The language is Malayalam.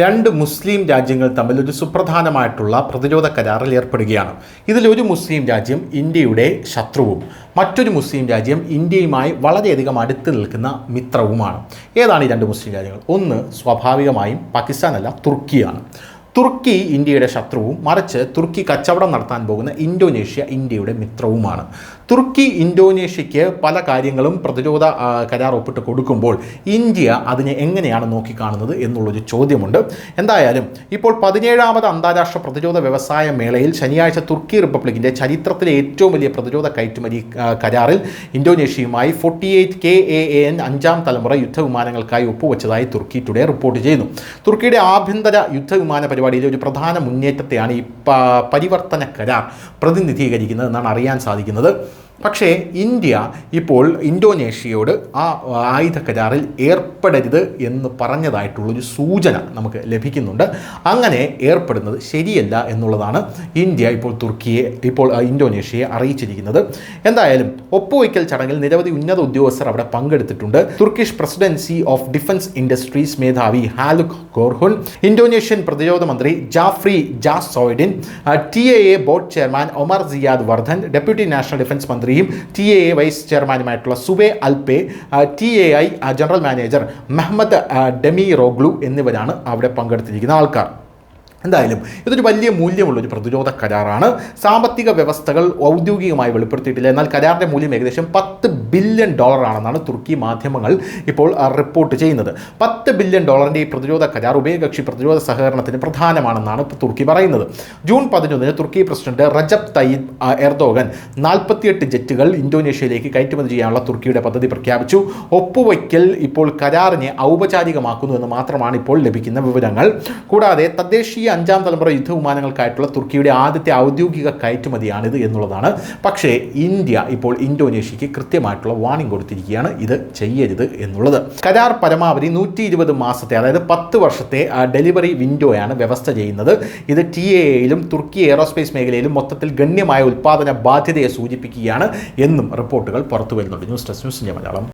രണ്ട് മുസ്ലിം രാജ്യങ്ങൾ തമ്മിൽ ഒരു സുപ്രധാനമായിട്ടുള്ള പ്രതിരോധ കരാറിൽ ഏർപ്പെടുകയാണ്. ഇതിലൊരു മുസ്ലിം രാജ്യം ഇന്ത്യയുടെ ശത്രുവും മറ്റൊരു മുസ്ലിം രാജ്യം ഇന്ത്യയുമായി വളരെയധികം അടുത്ത് നിൽക്കുന്ന മിത്രവുമാണ്. ഏതാണ് ഈ രണ്ട് മുസ്ലിം രാജ്യങ്ങൾ? ഒന്ന് സ്വാഭാവികമായും പാകിസ്ഥാനല്ല, തുർക്കിയാണ്. തുർക്കി ഇന്ത്യയുടെ ശത്രുവും മറിച്ച് തുർക്കി കച്ചവടം നടത്താൻ പോകുന്ന ഇന്തോനേഷ്യ ഇന്ത്യയുടെ മിത്രവുമാണ്. തുർക്കി ഇന്തോനേഷ്യയ്ക്ക് പല കാര്യങ്ങളും പ്രതിരോധ കരാർ ഒപ്പിട്ട് കൊടുക്കുമ്പോൾ ഇന്ത്യ അതിനെ എങ്ങനെയാണ് നോക്കിക്കാണുന്നത് എന്നുള്ളൊരു ചോദ്യമുണ്ട്. എന്തായാലും ഇപ്പോൾ 17ാമത് അന്താരാഷ്ട്ര പ്രതിരോധ വ്യവസായ മേളയിൽ ശനിയാഴ്ച തുർക്കി റിപ്പബ്ലിക്കിൻ്റെ ചരിത്രത്തിലെ ഏറ്റവും വലിയ പ്രതിരോധ കയറ്റുമതി കരാറിൽ ഇന്തോനേഷ്യയുമായി 48 KAAN 5ാം തലമുറ യുദ്ധവിമാനങ്ങൾക്കായി ഒപ്പുവെച്ചതായി തുർക്കി ടുഡേ റിപ്പോർട്ട് ചെയ്യുന്നു. തുർക്കിയുടെ ആഭ്യന്തര യുദ്ധവിമാന പരിപാടിയിലെ ഒരു പ്രധാന മുന്നേറ്റത്തെയാണ് ഈ പരിവർത്തന കരാർ പ്രതിനിധീകരിക്കുന്നത് എന്നാണ് അറിയാൻ സാധിക്കുന്നത്. പക്ഷേ ഇന്ത്യ ഇപ്പോൾ ഇന്തോനേഷ്യയോട് ആ ആയുധ കരാറിൽ ഏർപ്പെടരുത് എന്ന് പറഞ്ഞതായിട്ടുള്ളൊരു സൂചന നമുക്ക് ലഭിക്കുന്നുണ്ട്. അങ്ങനെ ഏർപ്പെടുന്നത് ശരിയല്ല എന്നുള്ളതാണ് ഇന്ത്യ ഇപ്പോൾ ഇന്തോനേഷ്യയെ അറിയിച്ചിരിക്കുന്നത്. എന്തായാലും ഒപ്പുവയ്ക്കൽ ചടങ്ങിൽ നിരവധി ഉന്നത ഉദ്യോഗസ്ഥർ അവിടെ പങ്കെടുത്തിട്ടുണ്ട്. Turkish presidency of defence industries മേധാവി ഹാലുക് ഗോർഹുൻ, ഇന്തോനേഷ്യൻ പ്രതിരോധ മന്ത്രി Sjafrie Sjamsoeddin, TAA board chairman ഒമർ സിയാദ് വർദ്ധൻ, ഡെപ്യൂട്ടി നാഷണൽ ഡിഫൻസ് മന്ത്രിയും TAA വൈസ് ചെയർമാനുമായിട്ടുള്ള സുബെ അൽപെ, TAI general manager Mehmet Demiroglu എന്നിവരാണ് അവിടെ പങ്കെടുത്തിരിക്കുന്ന ആൾക്കാർ. എന്തായാലും ഇതൊരു വലിയ മൂല്യമുള്ളൊരു പ്രതിരോധ കരാറാണ്. സാമ്പത്തിക വ്യവസ്ഥകൾ ഔദ്യോഗികമായി വെളിപ്പെടുത്തിയിട്ടില്ല. എന്നാൽ കരാറിൻ്റെ മൂല്യം ഏകദേശം $10 ബില്യൺ ആണെന്നാണ് തുർക്കി മാധ്യമങ്ങൾ ഇപ്പോൾ റിപ്പോർട്ട് ചെയ്യുന്നത്. $10 ബില്യൺ ഈ പ്രതിരോധ കരാർ ഉഭയകക്ഷി പ്രതിരോധ സഹകരണത്തിന് പ്രധാനമാണെന്നാണ് തുർക്കി പറയുന്നത്. ജൂൺ 11 തുർക്കി പ്രസിഡന്റ് റജബ് തയ്യിബ് എർദോഗൻ 48 ജെറ്റുകൾ ഇന്തോനേഷ്യയിലേക്ക് കയറ്റുമതി ചെയ്യാനുള്ള തുർക്കിയുടെ പദ്ധതി പ്രഖ്യാപിച്ചു. ഒപ്പുവയ്ക്കൽ ഇപ്പോൾ കരാറിനെ ഔപചാരികമാക്കുന്നുവെന്ന് മാത്രമാണ് ഇപ്പോൾ ലഭിക്കുന്ന വിവരങ്ങൾ. കൂടാതെ തദ്ദേശീയ 5ാം തലമുറ യുദ്ധവിമാനങ്ങൾക്കായിട്ടുള്ള തുർക്കിയുടെ ആദ്യത്തെ ഔദ്യോഗിക കയറ്റുമതിയാണിത് എന്നുള്ളതാണ്. പക്ഷേ ഇന്ത്യ ഇപ്പോൾ ഇന്തോനേഷ്യയ്ക്ക് കൃത്യമായിട്ടുള്ള വാർണിംഗ് കൊടുത്തിരിക്കുകയാണ്, ഇത് ചെയ്യരുത് എന്നുള്ളത്. കരാർ പരമാവധി 120 മാസത്തെ, അതായത് 10 വർഷത്തെ ഡെലിവറി വിൻഡോയാണ് വ്യവസ്ഥ ചെയ്യുന്നത്. ഇത് TAAയിലും തുർക്കി എയറോസ്പേസ് മേഖലയിലും മൊത്തത്തിൽ ഗണ്യമായ ഉൽപ്പാദന ബാധ്യതയെ സൂചിപ്പിക്കുകയാണ് എന്നും റിപ്പോർട്ടുകൾ പുറത്തു വരുന്നുണ്ട്. News desk news India Malayalam.